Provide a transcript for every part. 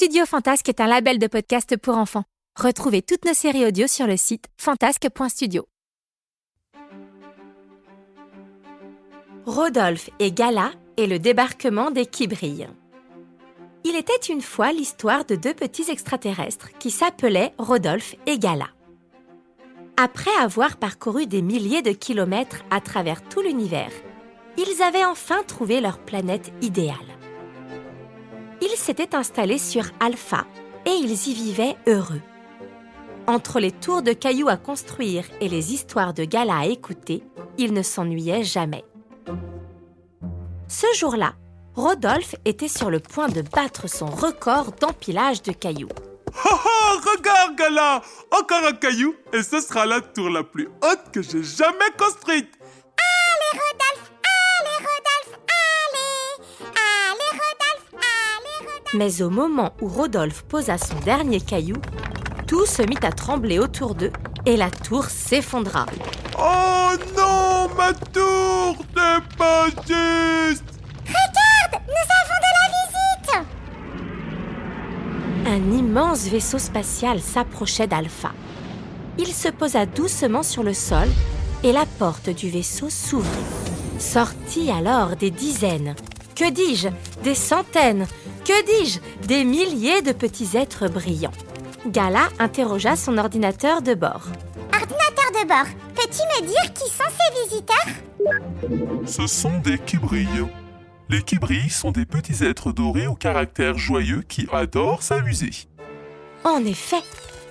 Studio Fantasque est un label de podcast pour enfants. Retrouvez toutes nos séries audio sur le site fantasque.studio. Rodolphe et Gala et le débarquement des qui brillent. Il était une fois l'histoire de deux petits extraterrestres qui s'appelaient Rodolphe et Gala. Après avoir parcouru des milliers de kilomètres à travers tout l'univers, ils avaient enfin trouvé leur planète idéale. Ils s'étaient installés sur Alpha et ils y vivaient heureux. Entre les tours de cailloux à construire et les histoires de Gala à écouter, ils ne s'ennuyaient jamais. Ce jour-là, Rodolphe était sur le point de battre son record d'empilage de cailloux. Regarde, Gala! Encore un caillou et ce sera la tour la plus haute que j'ai jamais construite! Allez, Rodolphe! Allez, Rodolphe! Allez! Allez, Rodolphe! Allez, Rodolphe! Mais au moment où Rodolphe posa son dernier caillou, tout se mit à trembler autour d'eux et la tour s'effondra. Oh non, ma tour! C'est pas juste! Regarde! Nous avons de la visite! Un immense vaisseau spatial s'approchait d'Alpha. Il se posa doucement sur le sol et la porte du vaisseau s'ouvrit. Sortit alors des dizaines, que dis-je, des centaines, que dis-je, des milliers de petits êtres brillants. Gala interrogea son ordinateur de bord. Ordinateur de bord, peux-tu me dire qui sont ces visiteurs? Ce sont des qui brillent. Les qui brillent sont des petits êtres dorés au caractère joyeux qui adorent s'amuser. En effet,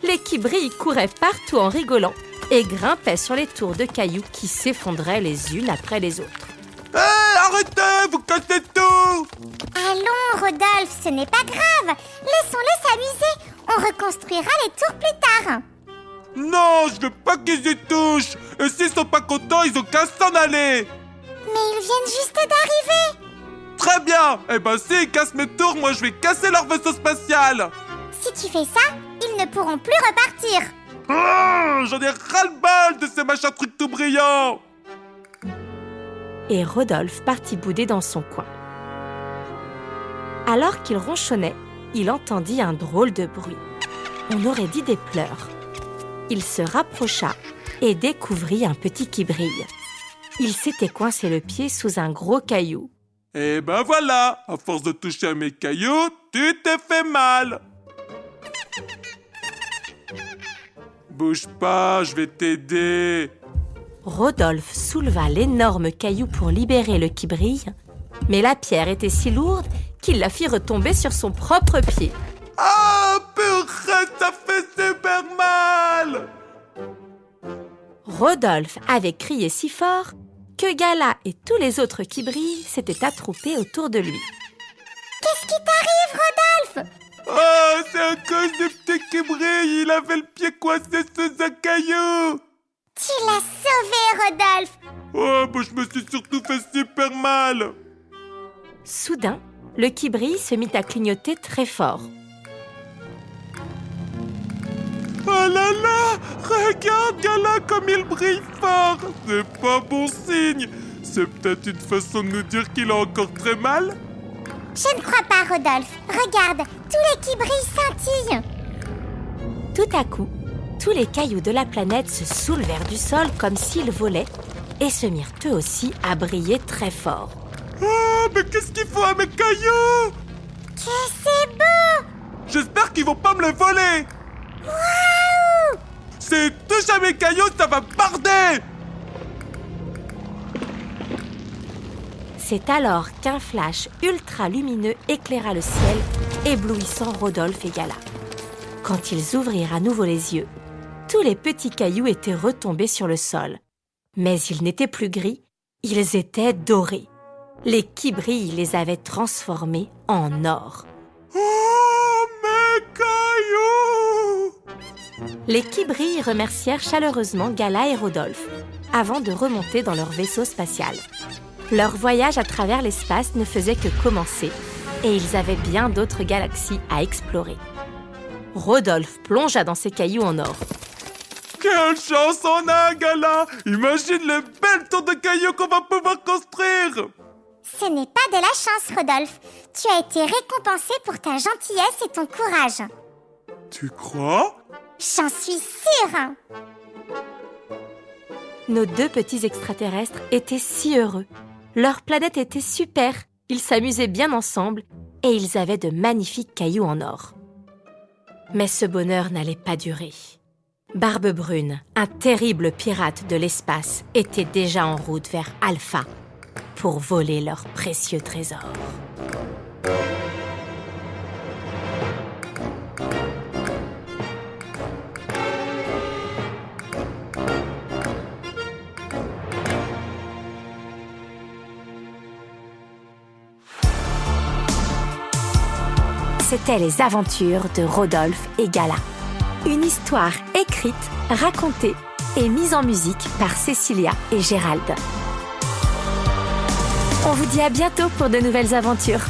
les qui brillent couraient partout en rigolant et grimpaient sur les tours de cailloux qui s'effondraient les unes après les autres. Hé, arrêtez, vous cassez tout! Allons, Rodolphe, ce n'est pas grave. Laissons-les s'amuser. On reconstruira les tours plus tard. Non, je veux pas qu'ils y touchent! Et s'ils sont pas contents, ils ont qu'à s'en aller! Mais ils viennent juste d'arriver. Très bien! Eh ben s'ils cassent mes tours, moi je vais casser leur vaisseau spatial! Si tu fais ça, ils ne pourront plus repartir. J'en ai ras-le-bol de ces machins trucs tout brillants! Et Rodolphe partit bouder dans son coin. Alors qu'il ronchonnait, il entendit un drôle de bruit. On aurait dit des pleurs. Il se rapprocha et découvrit un petit qui brille. Il s'était coincé le pied sous un gros caillou. Et ben voilà, à force de toucher à mes cailloux, tu t'es fait mal. Bouge pas, je vais t'aider. Rodolphe souleva l'énorme caillou pour libérer le qui brille, mais la pierre était si lourde qu'il la fit retomber sur son propre pied. Ah, purée, ça fait super mal! Rodolphe avait crié si fort que Gala et tous les autres qui brillent s'étaient attroupés autour de lui. Qu'est-ce qui t'arrive, Rodolphe? Oh, c'est à cause du petit qui brille, il avait le pied coincé sous un caillou! Tu l'as sauvé, Rodolphe. Oh, bah, je me suis surtout fait super mal! Soudain, le qui brille se mit à clignoter très fort. Oh là là! Regarde, Gala, comme il brille fort! C'est pas bon signe! C'est peut-être une façon de nous dire qu'il a encore très mal? Je ne crois pas, Rodolphe. Regarde, tous les qui brillent scintillent. Tout à coup, tous les cailloux de la planète se soulevèrent du sol comme s'ils volaient et se mirent eux aussi à briller très fort. Oh, mais qu'est-ce qu'il faut à mes cailloux? Que c'est beau! J'espère qu'ils vont pas me les voler! Waouh! Si touche à mes cailloux, ça va barder! C'est alors qu'un flash ultra lumineux éclaira le ciel, éblouissant Rodolphe et Gala. Quand ils ouvrirent à nouveau les yeux, tous les petits cailloux étaient retombés sur le sol. Mais ils n'étaient plus gris, ils étaient dorés. Les qui brillent les avaient transformés en or. Oh, mes cailloux! Les qui brillent remercièrent chaleureusement Gala et Rodolphe avant de remonter dans leur vaisseau spatial. Leur voyage à travers l'espace ne faisait que commencer et ils avaient bien d'autres galaxies à explorer. Rodolphe plongea dans ses cailloux en or. Quelle chance on a, Gala! Imagine les belles tours de cailloux qu'on va pouvoir construire! Ce n'est pas de la chance, Rodolphe. Tu as été récompensé pour ta gentillesse et ton courage. Tu crois? J'en suis sûre. Nos 2 petits extraterrestres étaient si heureux. Leur planète était super, ils s'amusaient bien ensemble et ils avaient de magnifiques cailloux en or. Mais ce bonheur n'allait pas durer. Barbe Brune, un terrible pirate de l'espace, était déjà en route vers Alpha pour voler leurs précieux trésors. C'étaient les aventures de Rodolphe et Gala. Une histoire écrite, racontée et mise en musique par Cécilia et Gérald. On vous dit à bientôt pour de nouvelles aventures.